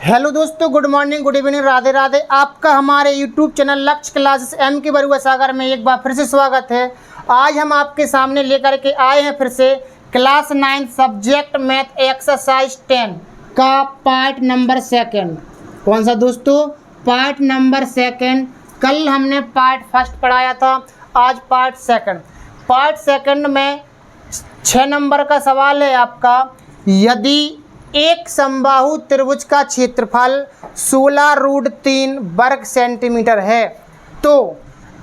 Hello दोस्तों, good morning, good evening, Radhe Radhe. आपका हमारे यूट्यूब चैनल लक्ष्य क्लासेस एम के बरुआ सागर में एक बार फिर से स्वागत है। आज हम आपके सामने लेकर के आए हैं फिर से क्लास 9 सब्जेक्ट मैथ एक्सरसाइज 10 का पार्ट नंबर 2। कौन सा दोस्तों? Part number 2। कल हमने पार्ट 1 पढ़ाया था, आज पार्ट 2। पार्ट 2 में 6 नंबर का सवाल है आपका। यदि एक समबाहु त्रिभुज का क्षेत्रफल 16√3 वर्ग सेंटीमीटर है तो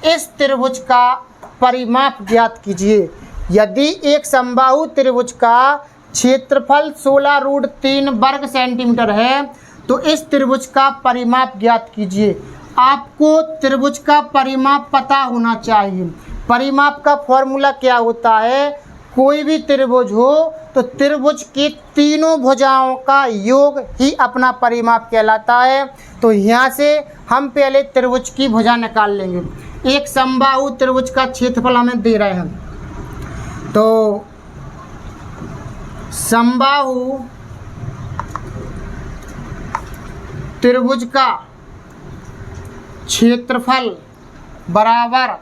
इस त्रिभुज का परिमाप ज्ञात कीजिए। यदि एक समबाहु त्रिभुज का क्षेत्रफल 16√3 वर्ग सेंटीमीटर है तो इस त्रिभुज का परिमाप ज्ञात कीजिए। आपको त्रिभुज का परिमाप पता होना चाहिए। परिमाप का फॉर्मूला क्या होता है? कोई भी त्रिभुज हो तो त्रिभुज की तीनों भुजाओं का योग ही अपना परिमाप कहलाता है। तो यहाँ से हम पहले त्रिभुज की भुजा निकाल लेंगे। एक समबाहु त्रिभुज का क्षेत्रफल हमें दे रहे हैं, तो समबाहु त्रिभुज का क्षेत्रफल बराबर,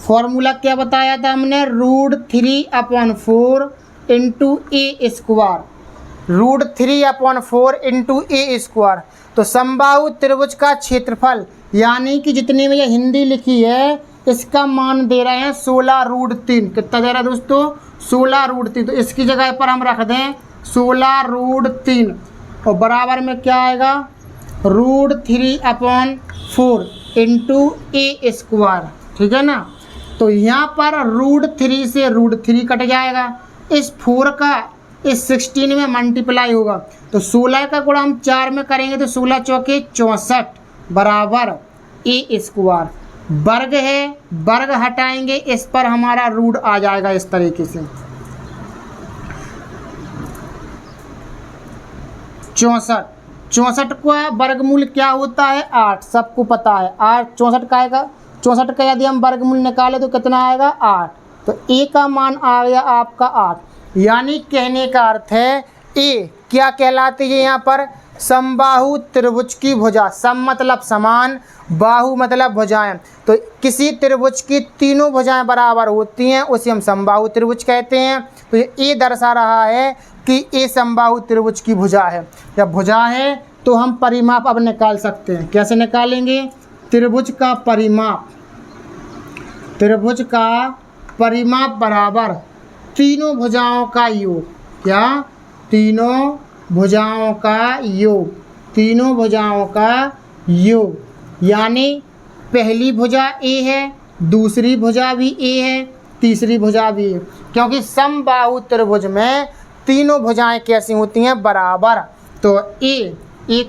फॉर्मूला क्या बताया था हमने? √3/4 इंटू ए स्क्वायर। √3/4 इंटू ए स्क्वायर। तो समबाहु त्रिभुज का क्षेत्रफल यानी कि जितने में ये हिंदी लिखी है इसका मान दे रहे हैं 16√3। कितना दे रहा है दोस्तों? 16√3। तो इसकी जगह पर हम रख दें 16√3 और बराबर में क्या आएगा? √3/4 इंटू ए स्क्वायर। ठीक है ना? तो यहाँ पर √3 से √3 कट जाएगा। इस 4 का इस 16 में मल्टीप्लाई होगा तो 16 का गुणा हम 4 में करेंगे तो 16 चौके 64 बराबर ए स्क्वायर। वर्ग है, वर्ग हटाएंगे, इस पर हमारा रूट आ जाएगा इस तरीके से 64। 64 का वर्गमूल क्या होता है? 8। सबको पता है 8। 64 का आएगा। 64 का यदि हम वर्गमूल निकालें तो कितना आएगा? 8। तो ए का मान आ गया आपका 8। यानी कहने का अर्थ है ए क्या कहलाती है यहाँ पर? समबाहु त्रिभुज की भुजा। सम मतलब समान, बाहु मतलब भुजाएं। तो किसी त्रिभुज की तीनों भुजाएं बराबर होती हैं उसे हम समबाहु त्रिभुज कहते हैं। तो ये दर्शा रहा है कि ए समबाहु त्रिभुज की भुजा है। जब भुजा है तो हम परिमाप अब निकाल सकते हैं। कैसे निकालेंगे? त्रिभुज का परिमाप, त्रिभुज का परिमाप बराबर तीनों भुजाओं का योग। क्या? तीनों भुजाओं का योग। तीनों भुजाओं का योग यानी पहली भुजा ए है, दूसरी भुजा भी ए है, तीसरी भुजा भी है। क्योंकि समबाहु त्रिभुज में तीनों भुजाएं कैसी होती हैं? बराबर। तो ए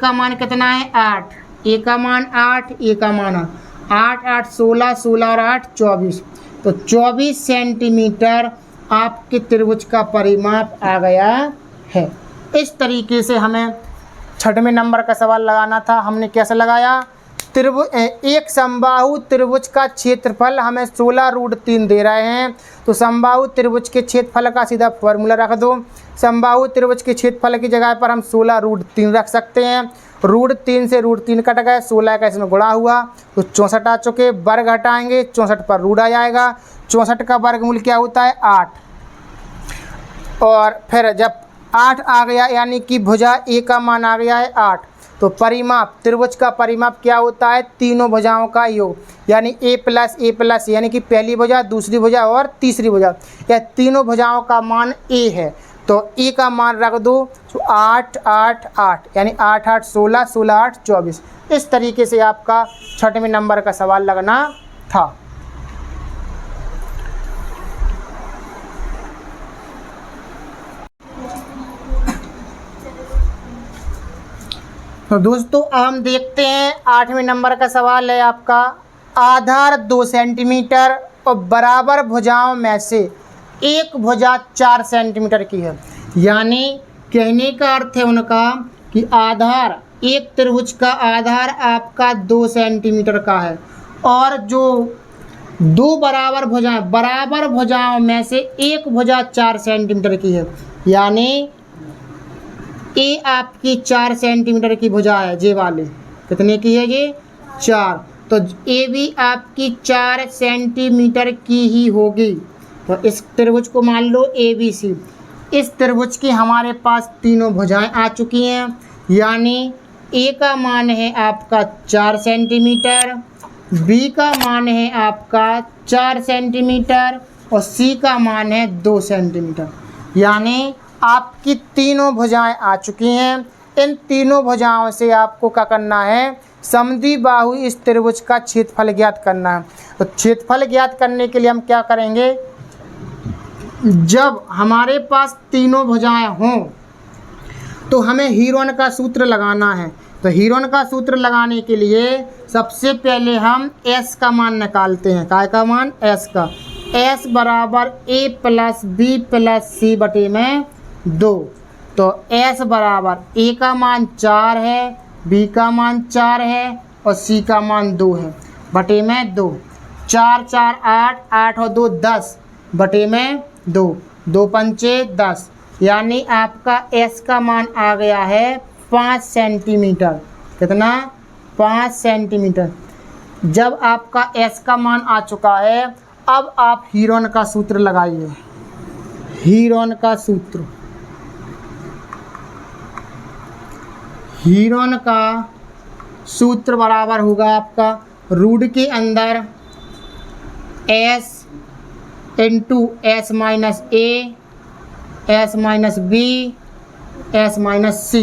का मान कितना है? 8। ए का मान 8, ए का मान 8, 8 16, 16 और 8 24। तो 24 सेंटीमीटर आपके त्रिभुज का परिमाप आ गया है। इस तरीके से हमें 6वें नंबर का सवाल लगाना था। हमने कैसे लगाया? एक समबाहु त्रिभुज का क्षेत्रफल हमें 16√3 दे रहे हैं तो समबाहु त्रिभुज के क्षेत्रफल का सीधा फॉर्मूला रख दो। समबाहु त्रिभुज के क्षेत्रफल की जगह पर हम 16√3 रख सकते हैं। √3 से √3 कट गए, 16 का इसमें गुणा हुआ तो 64 आ चुके। वर्ग हटाएंगे, 64 पर रूट आ जाएगा। 64 का वर्गमूल क्या होता है? 8। और फिर जब 8 आ गया यानी कि भुजा ए का मान आ गया है 8, तो परिमाप, त्रिभुज का परिमाप क्या होता है? तीनों भुजाओं का योग यानी a प्लस यानी कि पहली भुजा, दूसरी भुजा और तीसरी भुजा, या तीनों भुजाओं का मान a है। तो a का मान रख दो तो 8 8 8 यानी 8 8 16, 16 8 24। इस तरीके से आपका 6वें नंबर का सवाल लगना था। तो दोस्तों हम देखते हैं 8वें नंबर का सवाल है आपका। आधार 2 सेंटीमीटर और बराबर भुजाओं में से एक भुजा 4 सेंटीमीटर की है। यानी कहने का अर्थ है उनका कि आधार, एक त्रिभुज का आधार आपका 2 सेंटीमीटर का है और जो दो बराबर भुजाओं में से एक भुजा 4 सेंटीमीटर की है। यानी ए आपकी 4 सेंटीमीटर की भुजा है, ये वाली कितने की है ये 4, तो ए भी आपकी 4 सेंटीमीटर की ही होगी। तो इस त्रिभुज को मान लो ए बी सी। इस त्रिभुज की हमारे पास तीनों भुजाएं आ चुकी हैं, यानी ए का मान है आपका 4 सेंटीमीटर, बी का मान है आपका 4 सेंटीमीटर और सी का मान है 2 सेंटीमीटर। यानी आपकी तीनों भुजाएं आ चुकी हैं। इन तीनों भुजाओं से आपको क्या करना है, समद्विबाहु इस त्रिभुज का क्षेत्रफल ज्ञात करना है। तो क्षेत्रफल ज्ञात करने के लिए हम क्या करेंगे, जब हमारे पास तीनों भुजाएं हों तो हमें हीरोन का सूत्र लगाना है। तो हीरोन का सूत्र लगाने के लिए सबसे पहले हम s का मान निकालते हैं। काय का मान, s का। s बराबर a plus B plus C बटे में 2। तो s बराबर a का मान 4 है, b का मान 4 है और c का मान 2 है बटे में 2। 4 4 8, 8 और 2 10 बटे में 2, 2 पंचे 10, यानी आपका s का मान आ गया है 5 सेंटीमीटर। कितना, 5 सेंटीमीटर। जब आपका s का मान आ चुका है, अब आप हीरोन का सूत्र लगाइए। हीरोन का सूत्र, हीरोन का सूत्र बराबर होगा आपका रूट के अंदर s into S minus A, S minus B, S minus C.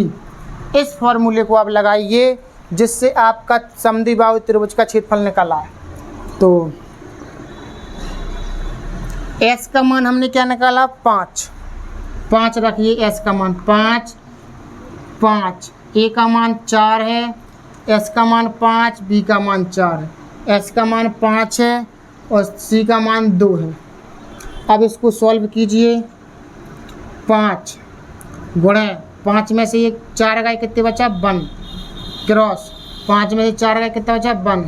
इस फॉर्मूले को आप लगाइए जिससे आपका समद्विबाहु त्रिभुज का क्षेत्रफल निकला है। तो s का मान हमने क्या निकाला, 5। 5 रखिए, s का मान 5, 5, a का मान 4 है, s का मान 5, b का मान 4 है, s का मान 5 है और c का मान 2 है। अब इसको सॉल्व कीजिए। 5 गुणे 5 में से ये 4 गए, कितने बचा 1, क्रॉस 5 में से 4 गए, कितना बचा 1,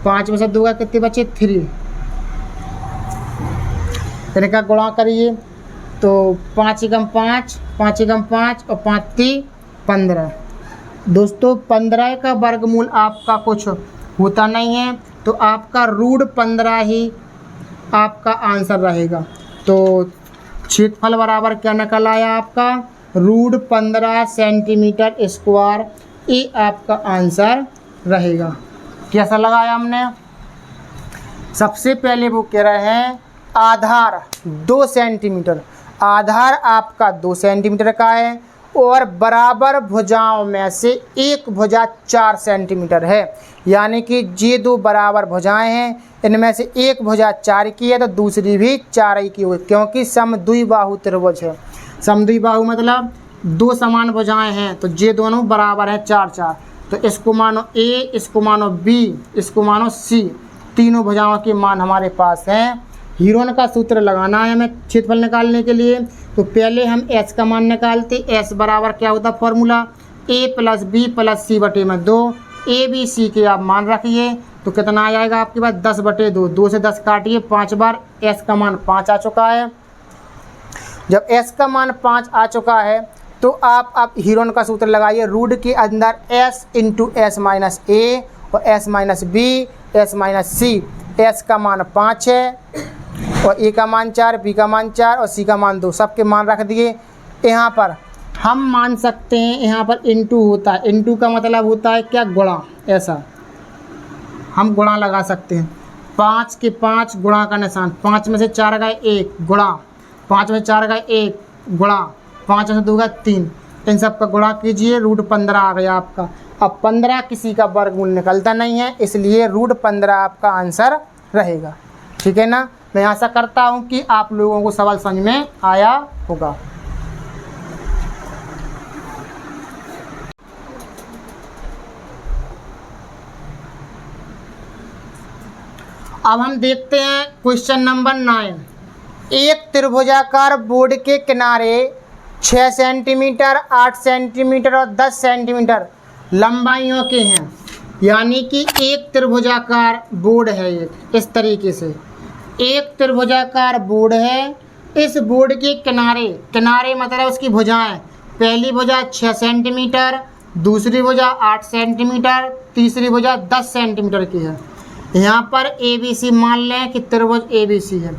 5 में से 2 गए, कितने बचे 3। इनका गुणा करिए तो 5 एकम 5, 5 एकम 5 और 5 3 15। दोस्तों 15 का वर्गमूल आपका कुछ होता नहीं है, तो आपका रूट 15 ही आपका आंसर रहेगा। तो क्षेत्रफल बराबर क्या निकल आया आपका, रूट 15 सेंटीमीटर स्क्वायर। ये आपका आंसर रहेगा। कैसा लगाया हमने, सबसे पहले वो कह रहे हैं आधार 2 सेंटीमीटर, आधार आपका 2 सेंटीमीटर का है और बराबर भुजाओं में से एक भुजा 4 सेंटीमीटर है, यानी कि ये 2 बराबर भुजाएं हैं, इनमें से एक भुजा 4 की है तो दूसरी भी 4 ही की हुई, क्योंकि समद्विबाहु त्रिभुज है। समद्विबाहु मतलब 2 समान भुजाएं हैं तो ये दोनों बराबर हैं 4 4। तो इसको मानो a, इसको मानो b, इसको मानो c, तीनों भुजाओं के मान हमारे पास हैं। हीरोन का सूत्र लगाना है हमें क्षेत्रफल निकालने के लिए। तो पहले हम s का मान निकालते। s बराबर क्या होता formula, a plus B plus C बटे में 2। a b c के आप मान रखिए तो कितना आ जाएगा आपके पास 10 बटे 2, 2 से 10 काटिए 5 बार, s का मान 5 आ चुका है। जब s का मान 5 आ चुका है तो आप हीरोन का सूत्र लगाइए। रूट के अंदर s into S minus A और s minus B, S minus C. s का मान 5 है और a का मान 4, b का मान 4 और c का मान 2, सबके मान रख दिए। यहाँ पर हम मान सकते हैं, यहाँ पर इंटू होता है, इंटू का मतलब होता है क्या, गुणा। ऐसा हम गुणा लगा सकते हैं। 5 के 5 गुणा का निशान, 5 में से 4 गए 1 गुणा, 5 में से 4 गए 1 गुणा, 5 में से 2 गए 3, इन सब का गुणा कीजिए, रूट 15 आ गया आपका। अब 15 किसी का वर्गमूल निकलता नहीं है, इसलिए रूट 15 आपका आंसर रहेगा। ठीक है ना। मैं आशा करता हूँ कि आप लोगों को सवाल समझ में आया होगा। अब हम देखते हैं क्वेश्चन नंबर 9। एक त्रिभुजाकार बोर्ड के किनारे 6 सेंटीमीटर, 8 सेंटीमीटर और 10 सेंटीमीटर लंबाइयों के हैं, यानी कि एक त्रिभुजाकार बोर्ड है। इस तरीके से एक त्रिभुजाकार बोर्ड है। इस बोर्ड के किनारे, किनारे मतलब उसकी भुजाएं, पहली भुजा 6 सेंटीमीटर, दूसरी भुजा 8 सेंटीमीटर, तीसरी भुजा 10 सेंटीमीटर की है। यहाँ पर ABC मान लें कि त्रिभुज ABC है।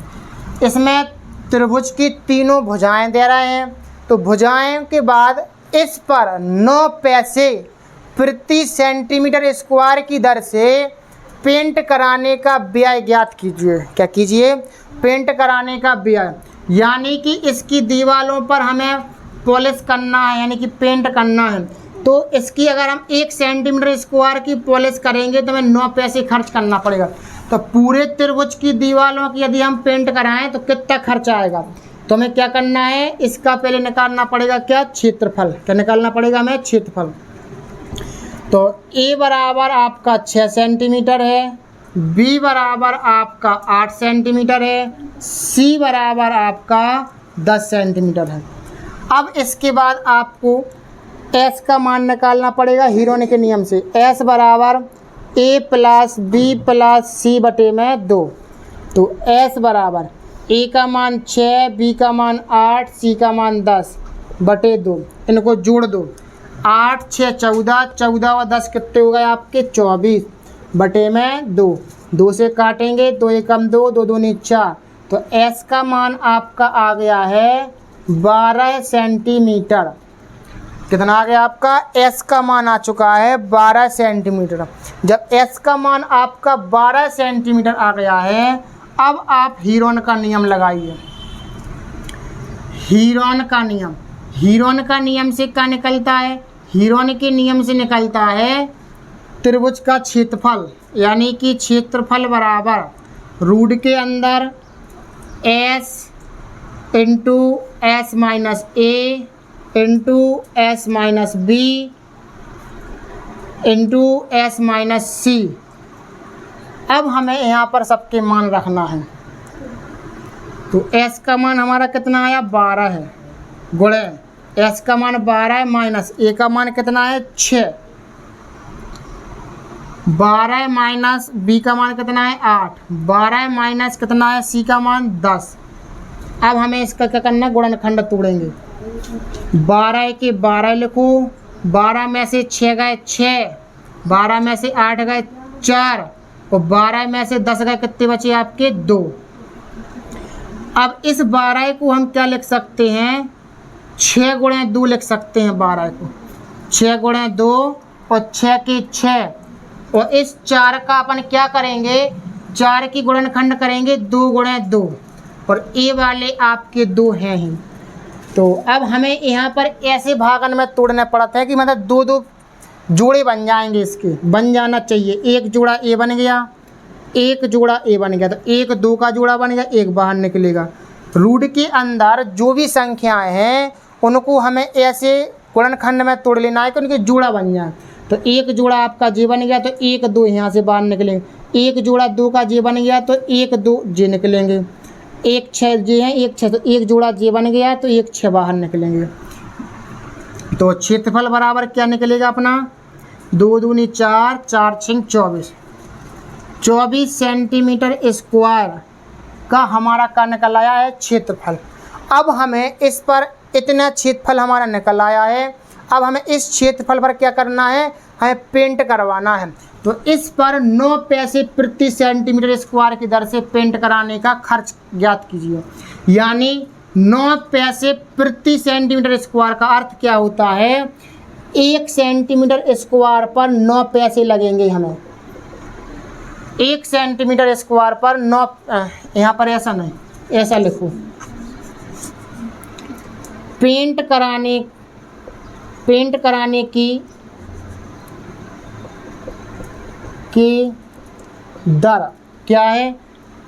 इसमें त्रिभुज की तीनों भुजाएं दे रहे हैं, तो भुजाएं के बाद इस पर 9 पैसे प्रति सेंटीमीटर स्क्वायर की दर से पेंट कराने का व्यय ज्ञात कीजिए। क्या कीजिए? पेंट कराने का व्यय, यानी कि इसकी दीवारों पर हमें पॉलिश करना है, यानी कि पेंट करना है। तो इसकी अगर हम 1 सेंटीमीटर स्क्वायर की पॉलिश करेंगे तो हमें 9 पैसे खर्च करना पड़ेगा। तो पूरे त्रिभुज की दीवारों की यदि हम पेंट कराएं तो कितना खर्च आएगा? तो हमें क्या करना है, इसका पहले निकालना पड़ेगा क्या? क्षेत्रफल। क्या निकालना पड़ेगा हमें? क्षेत्रफल। तो A बराबर आपका 6 सेंटीमीटर है, B बराबर आपका 8 सेंटीमीटर है, C बराबर आपका 10 सेंटीमीटर है। अब इसके बाद आपको S का मान निकालना पड़ेगा हीरोन के नियम से। S बराबर A plus B plus C बटे में 2। तो S बराबर A का मान 6, B का मान 8, C का मान 10 बटे 2। इनको जोड़ दो। 8 6 14, 14 और 10 कितने हो गए आपके? 24 बटे में 2। 2 से काटेंगे, 2 एकम 2, 2 दूनी 4। तो S का मान आपका आ गया है 12 सेंटीमीटर। कितना आ गया आपका? S का मान आ चुका है 12 सेंटीमीटर। जब S का मान आपका 12 सेंटीमीटर आ गया है, अब आप हीरोन का नियम लगाइए। हीरोन का नियम, हीरोन का नियम से क्या निकलता है? हीरोन के नियम से निकलता है त्रिभुज का क्षेत्रफल, यानी कि क्षेत्रफल बराबर रूट के अंदर S into S minus A into S minus B into S minus C। अब हमें यहाँ पर सबके मान रखना है। तो S का मान हमारा कितना आया? 12 है, गुणे S का मान 12 है माइनस A का मान कितना है? 6। 12 माइनस B का मान कितना है? 8। 12 माइनस कितना है? C का मान 10। अब हमें इसका क्या करना है? गुणनखंड तोड़ेंगे। 12 के 12 लिखो, 12 में से 6 गए 6, 12 में से 8 गए 4 और 12 में से 10 गए कितने बचे आपके? 2। अब इस 12 को हम क्या लिख सकते हैं? 6 गुणे 2 लिख सकते हैं 12 को। 6 गुणे 2 और 6 के 6, और इस 4 का अपन क्या करेंगे? 4 की गुणनखंड करेंगे 2 गुणे 2, और ए वाले आपके 2 हैं ही। तो अब हमें यहाँ पर ऐसे भागन में तोड़ने पड़ता है कि मतलब 2-2 जोड़े बन जाएंगे, इसके बन जाना चाहिए। एक जोड़ा ए बन गया, एक जोड़ा ए बन गया, तो 1 2 का जोड़ा बन गया, 1 बाहर निकलेगा। रूट के अंदर जो भी संख्याएं हैं उनको हमें ऐसे गुणनखंड में तोड़ लेना है कि उनके जोड़ा बन जाए। तो 1 जोड़ा आपका जे बन गया, तो 1 2 यहाँ से बाहर निकलेंगे। 1 जोड़ा 2 का जे बन गया, तो 1 2 जे निकलेंगे। 1 6 जे हैं, 1 6, तो 1 जोड़ा जे बन गया, तो 1 6 बाहर निकलेंगे। तो क्षेत्रफल बराबर क्या निकलेगा अपना? 2 दूनी 4, 4 6 24। 24 सेंटीमीटर स्क्वायर का हमारा क्या निकल आया है? क्षेत्रफल। अब हमें इस पर इतना क्षेत्रफल हमारा निकल आया है। अब हमें इस क्षेत्रफल पर क्या करना है? हमें पेंट करवाना है। तो इस पर 9 पैसे प्रति सेंटीमीटर स्क्वायर की दर से पेंट कराने का खर्च ज्ञात कीजिए। यानी 9 पैसे प्रति सेंटीमीटर स्क्वायर का अर्थ क्या होता है? 1 सेंटीमीटर स्क्वायर पर 9 पैसे लगेंगे हमें। 1 सेंटीमीटर स्क्वायर पर 9, यहाँ पर ऐसा नहीं, ऐसा लिखो। पेंट कराने की दर क्या है?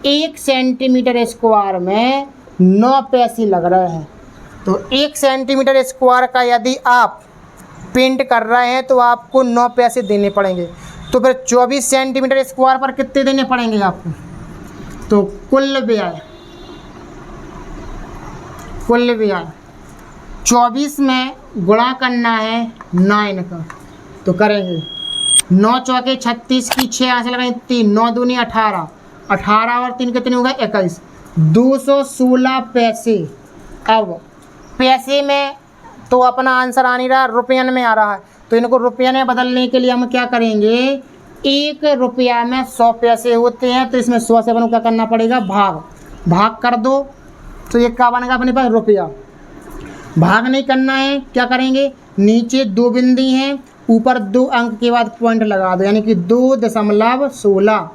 1 सेंटीमीटर स्क्वायर में 9 पैसे लग रहे हैं। तो 1 सेंटीमीटर स्क्वायर का यदि आप पेंट कर रहे हैं तो आपको 9 पैसे देने पड़ेंगे। तो फिर 24 सेंटीमीटर स्क्वायर पर कितने देने पड़ेंगे आपको? तो कुल व्यय 24 में गुणा करना है 9 का, तो करेंगे 9 चौके 36 की 6 यहाँ से लगाएंगे 3, 9 दूनी 18, 18 और 3 कितने हो गए? 21। 216 पैसे। अब पैसे में तो अपना आंसर आ नहीं रहा, रुपयन में आ रहा है। तो इनको रुपये में बदलने के लिए हम क्या करेंगे, 1 रुपया में 100 पैसे होते हैं, तो इसमें 100 से अपन को क्या करना पड़ेगा, भाग कर दो। तो ये क्या बनेगा अपने पास, रुपया। भाग नहीं करना है, क्या करेंगे, नीचे 2 बिंदु हैं, ऊपर 2 अंक के बाद पॉइंट लगा दो, यानी कि 2.16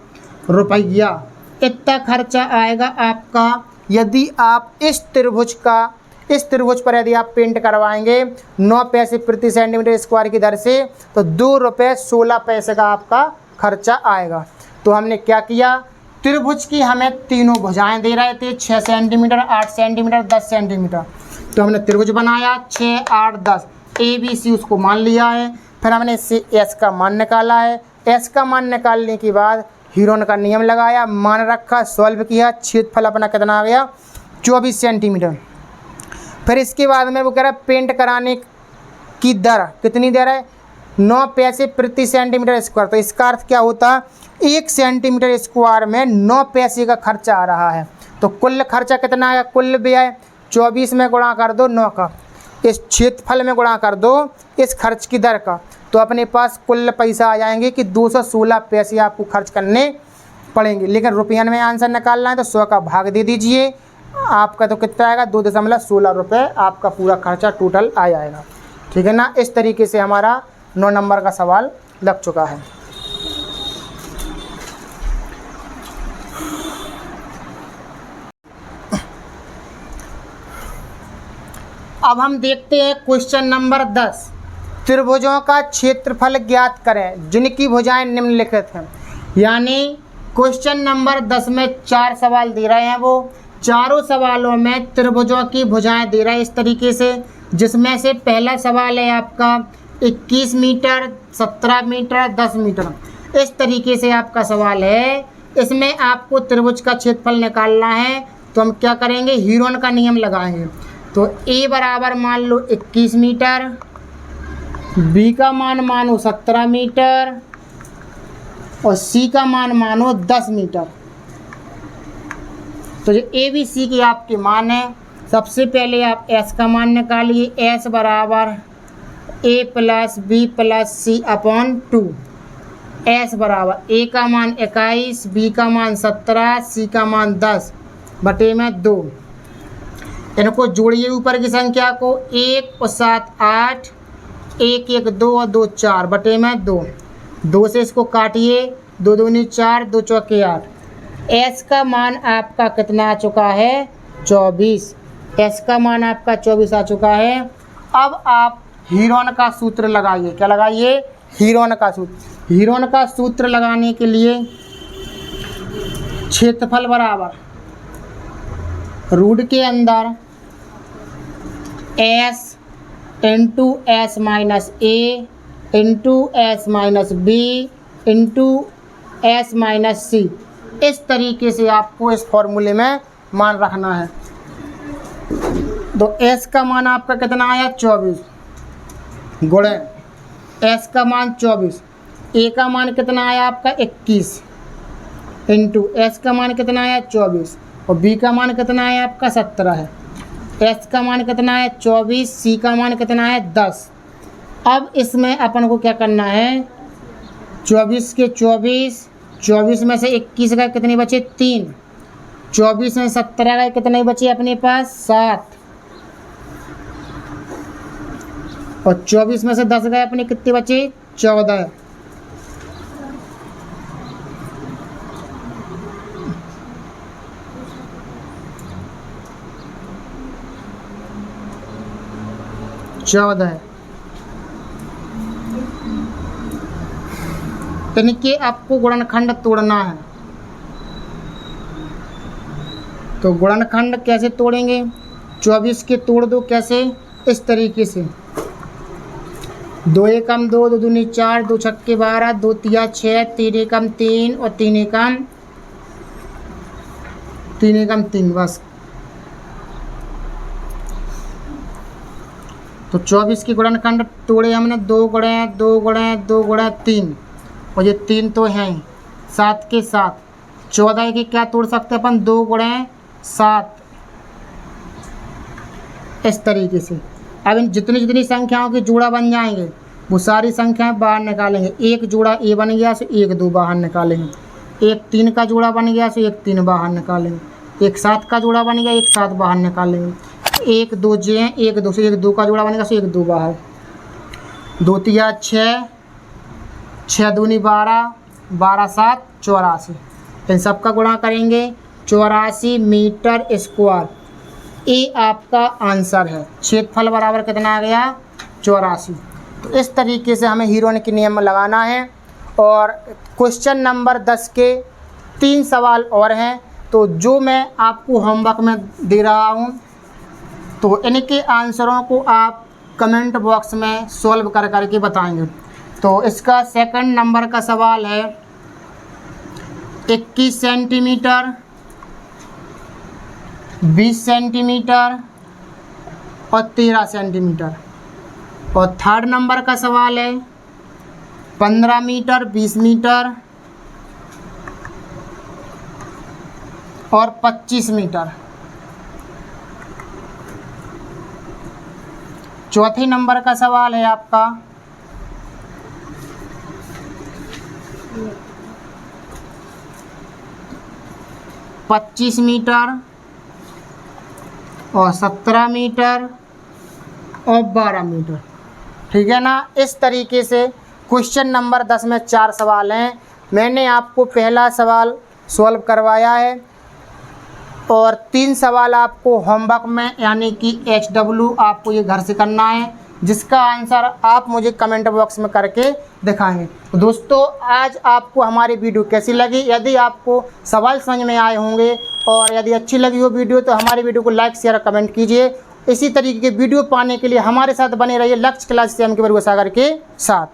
रुपया। इतना खर्चा आएगा आपका यदि आप इस त्रिभुज पर यदि आप पेंट करवाएंगे 9 पैसे प्रति सेंटीमीटर स्क्वायर की दर से, तो 2 रुपये 16 पैसे का आपका खर्चा आएगा। तो हमने क्या किया, त्रिभुज की हमें तीनों भुजाएं दे रहे थे, 6 सेंटीमीटर, 8 सेंटीमीटर, 10 सेंटीमीटर। तो हमने त्रिभुज बनाया 6, 8, 10, ABC उसको मान लिया है। फिर हमने इससे S का मान निकाला है। S का मान निकालने के बाद हीरोन का नियम लगाया, मान रखा, सॉल्व किया, क्षेत्रफल अपना कितना आ गया, 24 सेंटीमीटर। फिर इसके बाद में वो कह रहा है पेंट कराने की दर कितनी दर है, 9 पैसे प्रति सेंटीमीटर स्क्वायर। तो इसका अर्थ क्या होता है, 1 सेंटीमीटर स्क्वायर में 9 पैसे का खर्चा आ रहा है। तो कुल खर्चा कितना आएगा, कुल व्यय 24 में गुणा कर दो 9 का, इस क्षेत्रफल में गुणा कर दो इस खर्च की दर का, तो अपने पास कुल पैसा आ जाएंगे कि 216 पैसे आपको खर्च करने पड़ेंगे। लेकिन रुपयन में आंसर निकालना है तो 100 का भाग दे दीजिए, आपका तो कितना आएगा, 2.16 रुपये आपका पूरा खर्चा टोटल आ जाएगा। ठीक है ना। इस तरीके से हमारा 9 नंबर का सवाल लग चुका है। अब हम देखते हैं क्वेश्चन नंबर 10। त्रिभुजों का क्षेत्रफल ज्ञात करें जिनकी भुजाएं निम्नलिखित हैं। यानी क्वेश्चन नंबर 10 में 4 सवाल दे रहे हैं, वो चारों सवालों में त्रिभुजों की भुजाएं दे रहे हैं इस तरीके से, जिसमें से पहला सवाल है आपका 21 मीटर, 17 मीटर, 10 मीटर। इस तरीके से आपका सवाल है। इसमें आपको त्रिभुज का क्षेत्रफल निकालना है, तो हम क्या करेंगे, हीरोन का नियम लगाएंगे। तो A बराबर मान लो 21 मीटर, B का मान मानो 17 मीटर और C का मान मानो 10 मीटर। तो जो A B C के आपके मान हैं, सबसे पहले आप S का मान निकालिए। S बराबर A plus B plus C upon 2। S बराबर A का मान 21, B का मान 17, C का मान 10 बटे में 2। इनको जोड़िए ऊपर की संख्या को, 1 और 7 8, 1 1 2 और 2 4 बटे में 2। 2 से इसको काटिए, 2 दूनी 4, 2 चौके 8। S का मान आपका कितना आ चुका है, 24। S का मान आपका 24 आ चुका है। अब आप हीरोन का सूत्र लगाइए। क्या लगाइए, हीरोन का सूत्र। हीरोन का सूत्र लगाने के लिए क्षेत्रफल बराबर रूट के अंदर S into S minus A into S minus B into S minus C। इस तरीके से आपको इस फॉर्मूले में मान रखना है। तो S का मान आपका कितना आया, 24 गुणे S का मान 24, A का मान कितना आया आपका 21 इंटू S का मान कितना आया 24 और B का मान कितना आया आपका 17 है। S का मान कितना है 24, C का मान कितना है 10। अब इसमें अपन को क्या करना है, 24 के 24 में से 21 का कितने बचे 3, 24 में 17 का कितने बचे अपने पास 7 और 24 में से 10 गए अपने कितने बचे 14। इनके आपको गुणनखंड तोड़ना है। तो गुणनखंड कैसे तोड़ेंगे, 24 के तोड़ दो कैसे, इस तरीके से 2 एकम 2, 2 दूनी 4, 2 छक्के 12, 2 तिया 6, 3 एकम 3 और 3 एकम 3 बस। तो 24 के गुणनखंड तोड़े हमने, 2 गुणे 2 गुणे 2 गुणे 3 और ये 3 तो हैं 7 के 7। 14 के क्या तोड़ सकते हैं अपन, 2 गुणे 7 इस तरीके से। अब इन जितनी जितनी संख्याओं के जोड़ा बन जाएंगे वो सारी संख्याएं बाहर निकालेंगे। एक जोड़ा ए बन गया तो 1 2 बाहर निकालेंगे। एक 3 का जोड़ा बन गया तो 1 3 बाहर निकालेंगे। एक 7 का जोड़ा बन गया 1 7 बाहर निकालेंगे। 1 2 जे 1 2 से 1 2 का जोड़ा बनेगा तो 1 2 बाहर। 2 3 6 6 दूनी 12 12 7 84। इन सब का गुणा करेंगे 84 मीटर स्क्वायर। ये आपका आंसर है। क्षेत्रफल बराबर कितना आ गया 84। तो इस तरीके से हमें हीरोन के नियम में लगाना है। और क्वेश्चन नंबर 10 के 3 सवाल और हैं, तो जो मैं आपको होमवर्क में दे रहा हूँ तो इनके आंसरों को आप कमेंट बॉक्स में सॉल्व कर करके बताएंगे। तो इसका सेकंड नंबर का सवाल है 21 सेंटीमीटर, 20 सेंटीमीटर और 13 सेंटीमीटर। और थर्ड नंबर का सवाल है 15 मीटर, 20 मीटर और 25 मीटर। चौथे नंबर का सवाल है आपका 25 मीटर और 17 मीटर और 12 मीटर। ठीक है ना। इस तरीके से क्वेश्चन नंबर 10 में 4 सवाल हैं। मैंने आपको पहला सवाल सॉल्व करवाया है और 3 सवाल आपको होमवर्क में यानी कि HW आपको ये घर से करना है, जिसका आंसर आप मुझे कमेंट बॉक्स में करके दिखाएंगे। तो दोस्तों आज आपको हमारी वीडियो कैसी लगी? यदि आपको सवाल समझ में आए होंगे और यदि अच्छी लगी हो वीडियो तो हमारी वीडियो को लाइक शेयर कमेंट कीजिए। इसी तरीके के वीडियो पाने के लिए हमारे साथ बने रहिए लक्ष्य क्लास से हम के सागर के साथ।